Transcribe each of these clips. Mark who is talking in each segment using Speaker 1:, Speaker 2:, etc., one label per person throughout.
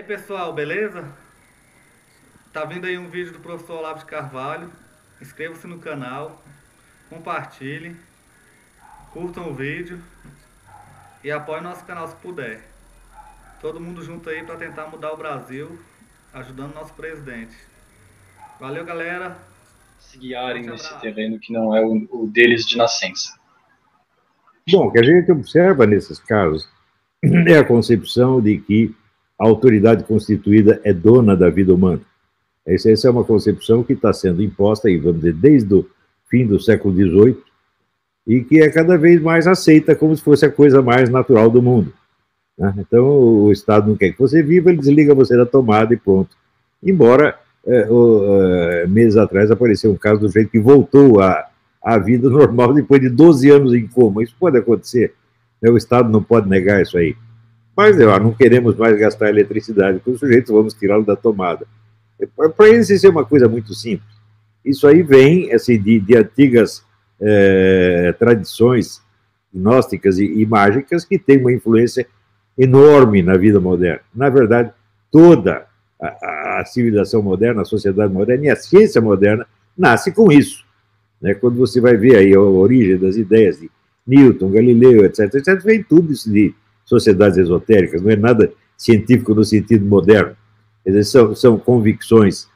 Speaker 1: aí pessoal, beleza? Tá vindo aí um vídeo do professor Olavo de Carvalho. Inscreva-se no canal, compartilhe, curtam o vídeo e apoie nosso canal se puder. Todo mundo junto aí para tentar mudar o Brasil, ajudando nosso presidente. Valeu, galera.
Speaker 2: Se guiarem
Speaker 1: Forte
Speaker 2: nesse
Speaker 1: abraço.
Speaker 2: terreno que não é o deles de nascença.
Speaker 3: Bom, o que a gente observa nesses casos é a concepção de que a autoridade constituída é dona da vida humana. Essa é uma concepção que está sendo imposta, aí, vamos dizer, desde o fim do século XVIII, e que é cada vez mais aceita como se fosse a coisa mais natural do mundo. Né? Então, o Estado não quer que você viva, ele desliga você da tomada e pronto. Embora, meses atrás, apareceu um caso do jeito que voltou à vida normal depois de 12 anos em coma. Isso pode acontecer. O Estado não pode negar isso aí. Mas não queremos mais gastar eletricidade com o sujeito, vamos tirá-lo da tomada. Para eles isso é uma coisa muito simples. Isso aí vem assim, de antigas tradições gnósticas e mágicas que têm uma influência enorme na vida moderna. Na verdade, toda a civilização moderna, a sociedade moderna e a ciência moderna nasce com isso. Né? Quando você vai ver aí a origem das ideias de Newton, Galileu, etc., vem tudo isso de sociedades esotéricas, não é nada científico no sentido moderno. Quer dizer, são convicções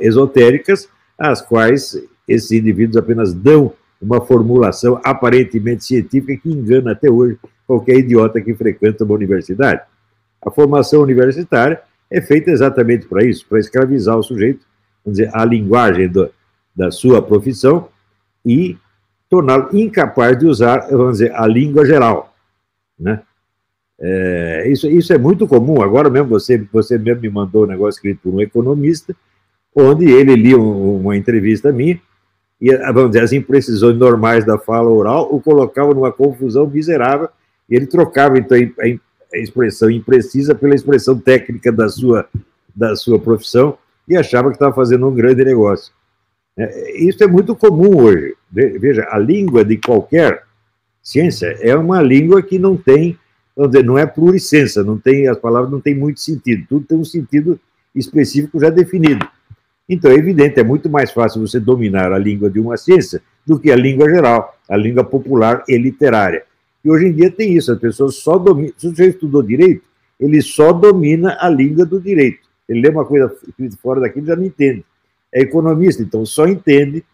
Speaker 3: esotéricas, às quais esses indivíduos apenas dão uma formulação aparentemente científica que engana até hoje qualquer idiota que frequenta uma universidade. A formação universitária é feita exatamente para isso, para escravizar o sujeito, vamos dizer, a linguagem da sua profissão e torná-lo incapaz de usar, vamos dizer, a língua geral. Né? Isso é muito comum. Agora mesmo, você mesmo me mandou um negócio escrito por um economista, onde ele lia uma entrevista minha, e, vamos dizer, as imprecisões normais da fala oral o colocavam numa confusão miserável, e ele trocava, então, a expressão imprecisa pela expressão técnica da sua profissão, e achava que estava fazendo um grande negócio. Isso é muito comum hoje. Veja, a língua de qualquer ciência é uma língua que não tem, vamos dizer, não é pluricensa, as palavras não têm muito sentido, tudo tem um sentido específico já definido. Então, é evidente, é muito mais fácil você dominar a língua de uma ciência do que a língua geral, a língua popular e literária. E hoje em dia tem isso, as pessoas só dominam, se você estudou direito, ele só domina a língua do direito. Ele lê uma coisa fora daquilo, já não entende. É economista, então só entende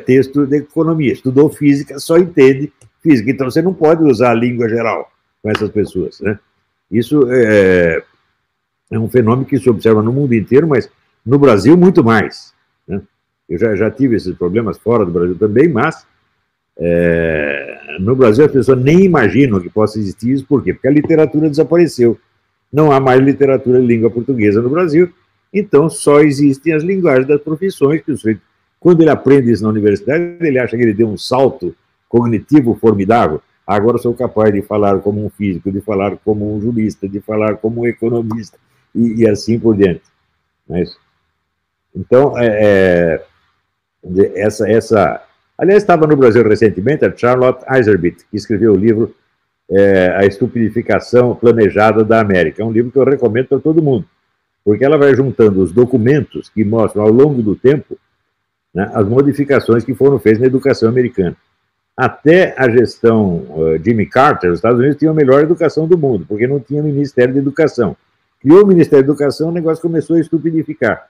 Speaker 3: texto de economia. Estudou física, só entende física. Então você não pode usar a língua geral com essas pessoas. Né? Isso é um fenômeno que se observa no mundo inteiro, mas no Brasil muito mais. Né? Eu já tive esses problemas fora do Brasil também, mas no Brasil as pessoas nem imaginam que possa existir isso. Por quê? Porque a literatura desapareceu. Não há mais literatura em língua portuguesa no Brasil, então só existem as linguagens das profissões que o sujeito, quando ele aprende isso na universidade, ele acha que ele deu um salto cognitivo formidável. Agora sou capaz de falar como um físico, de falar como um jurista, de falar como um economista, e assim por diante. Mas, então, aliás, estava no Brasil recentemente a Charlotte Iserbyt, que escreveu o livro A Estupidificação Planejada da América. É um livro que eu recomendo para todo mundo, porque ela vai juntando os documentos que mostram ao longo do tempo, né, as modificações que foram feitas na educação americana. Até a gestão Jimmy Carter, os Estados Unidos tinham a melhor educação do mundo, porque não tinha Ministério de Educação. Criou o Ministério da Educação, o negócio começou a estupidificar.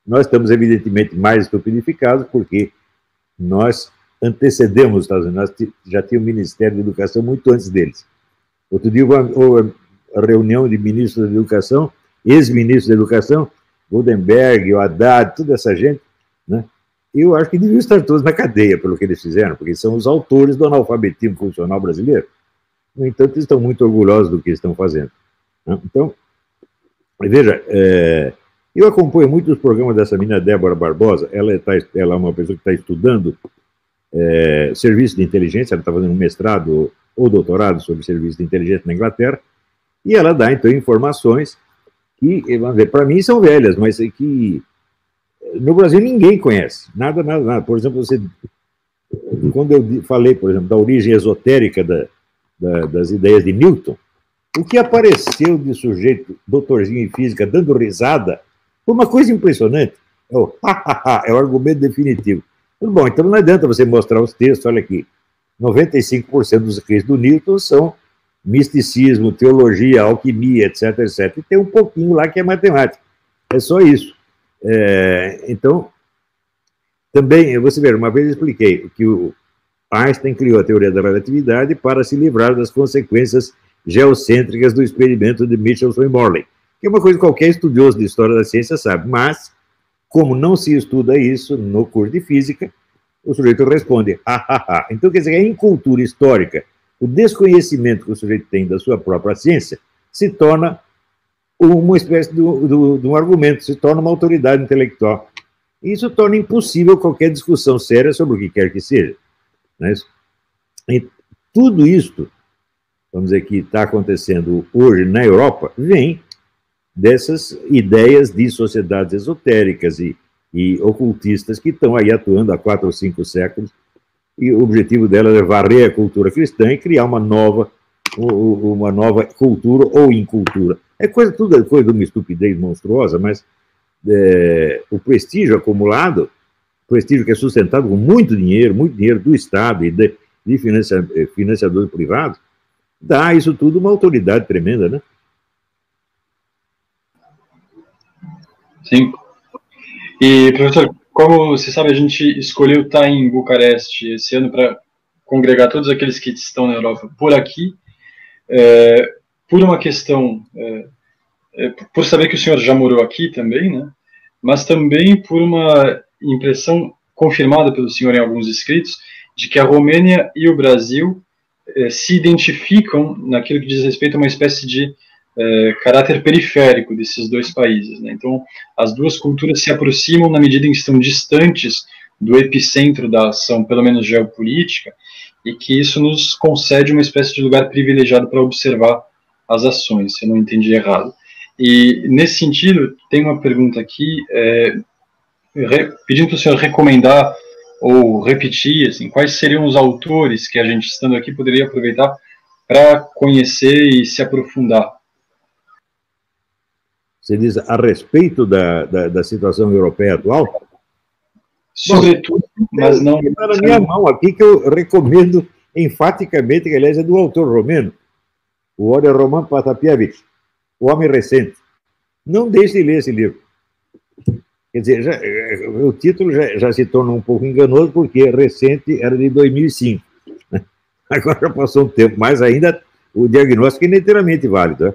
Speaker 3: Nós estamos, evidentemente, mais estupidificados, porque nós antecedemos os Estados Unidos, nós já tínhamos o Ministério da Educação muito antes deles. Outro dia, uma reunião de ministros da Educação, ex-ministros da Educação, Goldenberg, o Haddad, toda essa gente, né? Eu acho que deviam estar todos na cadeia pelo que eles fizeram, porque são os autores do analfabetismo funcional brasileiro. No entanto, eles estão muito orgulhosos do que estão fazendo. Né? Então, veja, eu acompanho muito os programas dessa menina Débora Barbosa. Ela é uma pessoa que está estudando serviço de inteligência, ela está fazendo um mestrado ou doutorado sobre serviço de inteligência na Inglaterra, e ela dá, então, informações que, vamos ver, para mim são velhas, mas que no Brasil ninguém conhece, nada. Por exemplo, quando eu falei, por exemplo, da origem esotérica das ideias de Newton, O que apareceu de sujeito, doutorzinho em física, dando risada, foi uma coisa impressionante. É o argumento definitivo. Bom, então não adianta você mostrar os textos, olha aqui. 95% dos escritos do Newton são misticismo, teologia, alquimia, etc, etc. E tem um pouquinho lá que é matemática. É só isso. Então, também, você vê, uma vez eu expliquei que o Einstein criou a teoria da relatividade para se livrar das consequências geocêntricas do experimento de Michelson e Morley, que é uma coisa que qualquer estudioso de história da ciência sabe, mas, como não se estuda isso no curso de física, o sujeito responde, Então, quer dizer, a incultura histórica, o desconhecimento que o sujeito tem da sua própria ciência, se torna uma espécie de um argumento, se torna uma autoridade intelectual. Isso torna impossível qualquer discussão séria sobre o que quer que seja. Não é isso? E tudo isto, vamos dizer, que está acontecendo hoje na Europa, vem dessas ideias de sociedades esotéricas e ocultistas que estão aí atuando há 4 ou 5 séculos, e o objetivo dela é varrer a cultura cristã e criar uma nova cultura ou incultura. Tudo é coisa de uma estupidez monstruosa, mas o prestígio acumulado, prestígio que é sustentado com muito dinheiro do Estado e de financiadores privados, dá a isso tudo uma autoridade tremenda, né?
Speaker 2: Sim. E, professor, como você sabe, a gente escolheu estar em Bucareste esse ano para congregar todos aqueles que estão na Europa por aqui, por uma questão, por saber que o senhor já morou aqui também, né? Mas também por uma impressão confirmada pelo senhor em alguns escritos, de que a Romênia e o Brasil se identificam naquilo que diz respeito a uma espécie de caráter periférico desses dois países, né? Então, as duas culturas se aproximam na medida em que estão distantes do epicentro da ação, pelo menos geopolítica, e que isso nos concede uma espécie de lugar privilegiado para observar as ações, se eu não entendi errado. E, nesse sentido, tem uma pergunta aqui, pedindo para o senhor recomendar ou repetir, assim, quais seriam os autores que a gente, estando aqui, poderia aproveitar para conhecer e se aprofundar.
Speaker 3: Você diz a respeito da situação europeia atual?
Speaker 2: Sobretudo, mas não...
Speaker 3: Está na minha mão aqui que eu recomendo enfaticamente, que aliás é do autor romeno, o Ode Roman Patapievich, O Homem Recente. Não deixe de ler esse livro. Quer dizer, o título já se torna um pouco enganoso, porque recente era de 2005. Né? Agora já passou um tempo, mas ainda o diagnóstico é inteiramente válido. Né?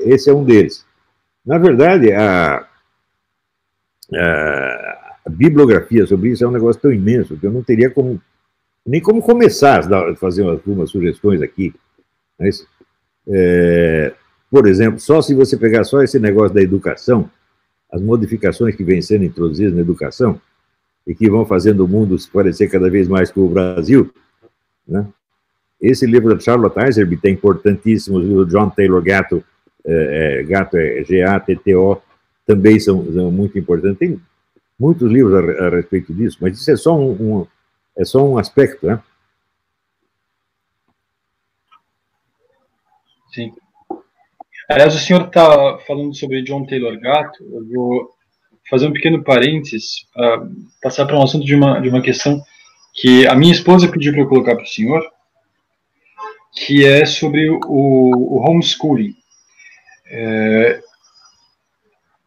Speaker 3: Esse é um deles. Na verdade, a bibliografia sobre isso é um negócio tão imenso que eu não teria nem como começar a fazer algumas sugestões aqui. Mas, por exemplo, só se você pegar só esse negócio da educação, as modificações que vêm sendo introduzidas na educação e que vão fazendo o mundo se parecer cada vez mais com o Brasil, né? Esse livro da Charlotte Iserbyt é importantíssimo, o livro do John Taylor Gatto, Gatto é G-A-T-T-O, também são muito importantes. Tem muitos livros a respeito disso, mas isso é só um aspecto, né?
Speaker 2: Sim. Aliás, o senhor está falando sobre John Taylor Gatto, eu vou fazer um pequeno parênteses, passar para um assunto de uma questão que a minha esposa pediu para eu colocar para o senhor, que é sobre o homeschooling.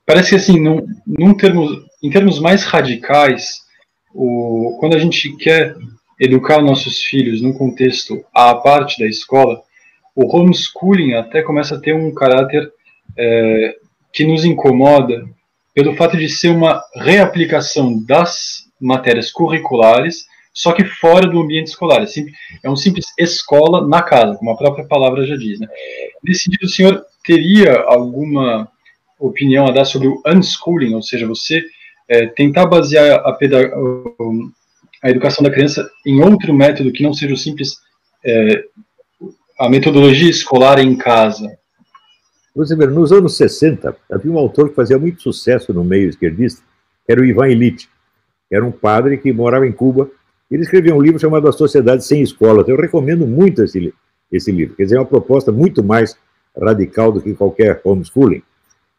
Speaker 2: Parece que, assim, em termos mais radicais, quando a gente quer educar nossos filhos num contexto à parte da escola, o homeschooling até começa a ter um caráter que nos incomoda pelo fato de ser uma reaplicação das matérias curriculares, só que fora do ambiente escolar. É um simples escola na casa, como a própria palavra já diz, né? Nesse sentido, o senhor teria alguma opinião a dar sobre o unschooling, ou seja, você tentar basear a educação da criança em outro método que não seja o simples a metodologia escolar em casa?
Speaker 3: Você vê, nos anos 60, havia um autor que fazia muito sucesso no meio esquerdista, que era o Ivan Illich, que era um padre que morava em Cuba. Ele escreveu um livro chamado A Sociedade Sem Escolas. Eu recomendo muito esse esse livro. Quer dizer, é uma proposta muito mais radical do que qualquer homeschooling.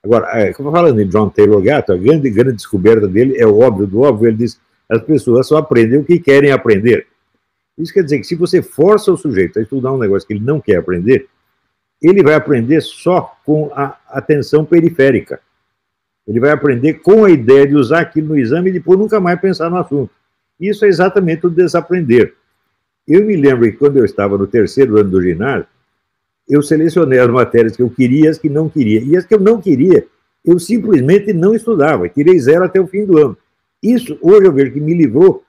Speaker 3: Agora, falando em John Taylor Gatto, a grande descoberta dele é o óbvio do óbvio. Ele diz: as pessoas só aprendem o que querem aprender. Isso quer dizer que se você força o sujeito a estudar um negócio que ele não quer aprender, ele vai aprender só com a atenção periférica. Ele vai aprender com a ideia de usar aquilo no exame e depois nunca mais pensar no assunto. Isso é exatamente o desaprender. Eu me lembro que quando eu estava no terceiro ano do ginásio, eu selecionei as matérias que eu queria e as que não queria. E as que eu não queria, eu simplesmente não estudava. Tirei 0 até o fim do ano. Isso, hoje eu vejo que me livrou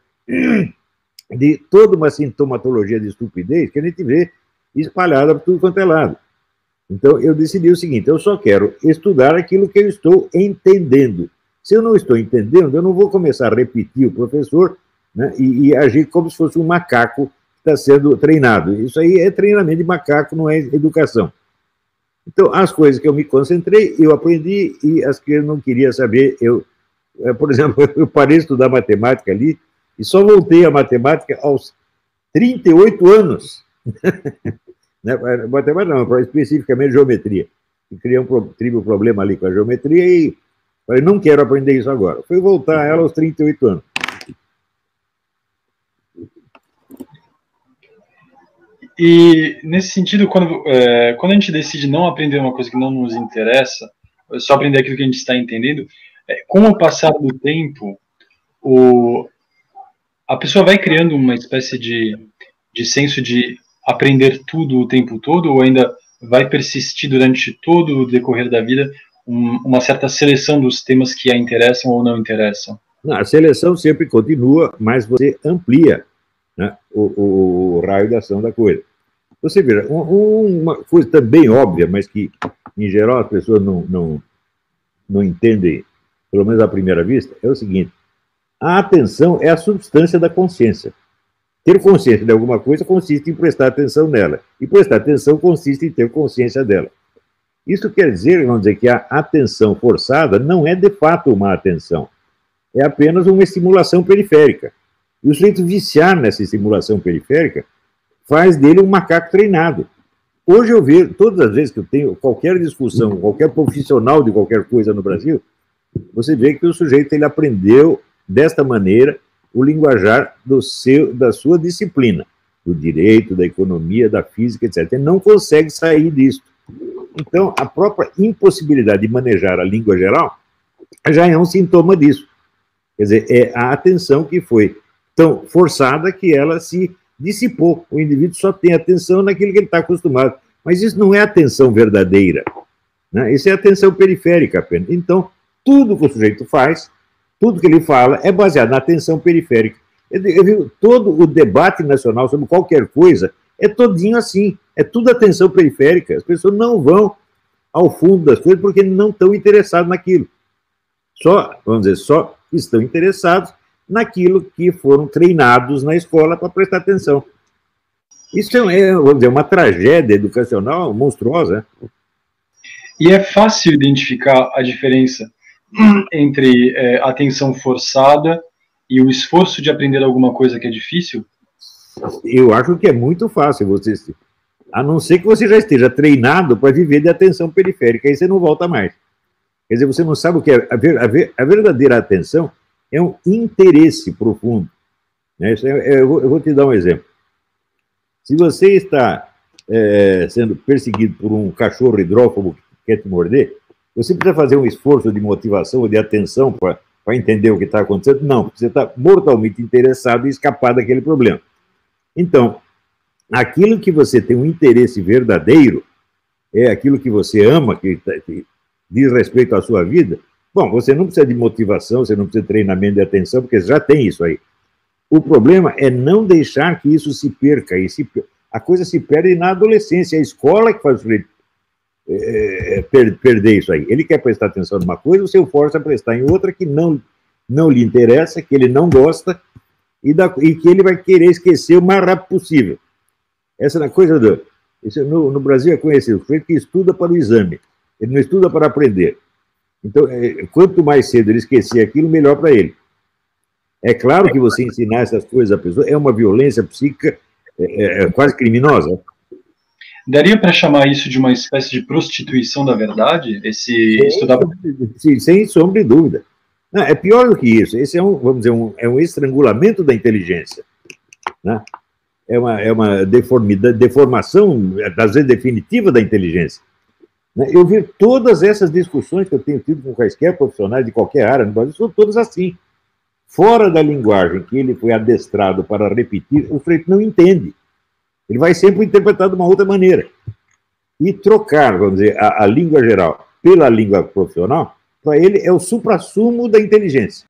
Speaker 3: de toda uma sintomatologia de estupidez que a gente vê espalhada por tudo quanto é lado. Então, eu decidi o seguinte: eu só quero estudar aquilo que eu estou entendendo. Se eu não estou entendendo, eu não vou começar a repetir o professor, né, e agir como se fosse um macaco que está sendo treinado. Isso aí é treinamento de macaco, não é educação. Então, as coisas que eu me concentrei, eu aprendi, e as que eu não queria saber, por exemplo, eu parei de estudar matemática ali, e só voltei à matemática aos 38 anos. Matemática não, especificamente geometria. Tive um problema ali com a geometria e falei: não quero aprender isso agora. Fui voltar a ela aos 38 anos.
Speaker 2: E, nesse sentido, quando a gente decide não aprender uma coisa que não nos interessa, só aprender aquilo que a gente está entendendo, com o passar do tempo, a pessoa vai criando uma espécie de senso de aprender tudo o tempo todo, ou ainda vai persistir durante todo o decorrer da vida uma certa seleção dos temas que a interessam ou não interessam?
Speaker 3: Não, a seleção sempre continua, mas você amplia, né, o raio de ação da coisa. Você veja, uma coisa também óbvia, mas que, em geral, as pessoas não entendem, pelo menos à primeira vista, é o seguinte: a atenção é a substância da consciência. Ter consciência de alguma coisa consiste em prestar atenção nela, e prestar atenção consiste em ter consciência dela. Isso quer dizer, vamos dizer, que a atenção forçada não é de fato uma atenção, é apenas uma estimulação periférica. E o sujeito viciar nessa estimulação periférica faz dele um macaco treinado. Hoje eu vejo, todas as vezes que eu tenho qualquer discussão, qualquer profissional de qualquer coisa no Brasil, você vê que o sujeito ele aprendeu desta maneira o linguajar da sua disciplina, do direito, da economia, da física, etc. Ele não consegue sair disso. Então, a própria impossibilidade de manejar a língua geral já é um sintoma disso. Quer dizer, é a atenção que foi tão forçada que ela se dissipou. O indivíduo só tem atenção naquilo que ele está acostumado. Mas isso não é atenção verdadeira, né? Isso é atenção periférica apenas. Então, tudo que o sujeito faz, tudo que ele fala, é baseado na atenção periférica. Eu vi todo o debate nacional sobre qualquer coisa, é todinho assim, é tudo atenção periférica. As pessoas não vão ao fundo das coisas porque não estão interessadas naquilo. Vamos dizer, só estão interessados naquilo que foram treinados na escola para prestar atenção. Isso vamos dizer, uma tragédia educacional monstruosa.
Speaker 2: E é fácil identificar a diferença entre atenção forçada e o esforço de aprender alguma coisa que é difícil?
Speaker 3: Eu acho que é muito fácil você, a não ser que você já esteja treinado para viver de atenção periférica, aí você não volta mais. Quer dizer, você não sabe o que é. A verdadeira atenção é um interesse profundo, né? Eu vou te dar um exemplo. Se você está sendo perseguido por um cachorro hidrófobo que quer te morder, você precisa fazer um esforço de motivação ou de atenção para entender o que está acontecendo? Não, você está mortalmente interessado em escapar daquele problema. Então, aquilo que você tem um interesse verdadeiro, é aquilo que você ama, que diz respeito à sua vida, bom, você não precisa de motivação, você não precisa de treinamento de atenção, porque você já tem isso aí. O problema é não deixar que isso se perca. A coisa se perde na adolescência, é a escola que faz o sujeito perder isso aí. Ele quer prestar atenção numa coisa, você o força a prestar em outra que não lhe interessa, que ele não gosta, e que ele vai querer esquecer o mais rápido possível. Essa é a coisa no Brasil é conhecido, o sujeito que estuda para o exame, ele não estuda para aprender. Então, quanto mais cedo ele esquecer aquilo, melhor para ele. É claro que você ensinar essas coisas à pessoa é uma violência psíquica quase criminosa.
Speaker 2: Daria para chamar isso de uma espécie de prostituição da verdade?
Speaker 3: Sim, sem sombra de dúvida. Não, é pior do que isso. Esse é vamos dizer, é um estrangulamento da inteligência. Né? É uma deformação, às vezes, definitiva da inteligência. Né? Eu vi todas essas discussões que eu tenho tido com quaisquer profissionais de qualquer área no Brasil, são todas assim. Fora da linguagem que ele foi adestrado para repetir, o sujeito não entende. Ele vai sempre interpretar de uma outra maneira. E trocar, vamos dizer, a língua geral pela língua profissional, para ele é o suprassumo da inteligência.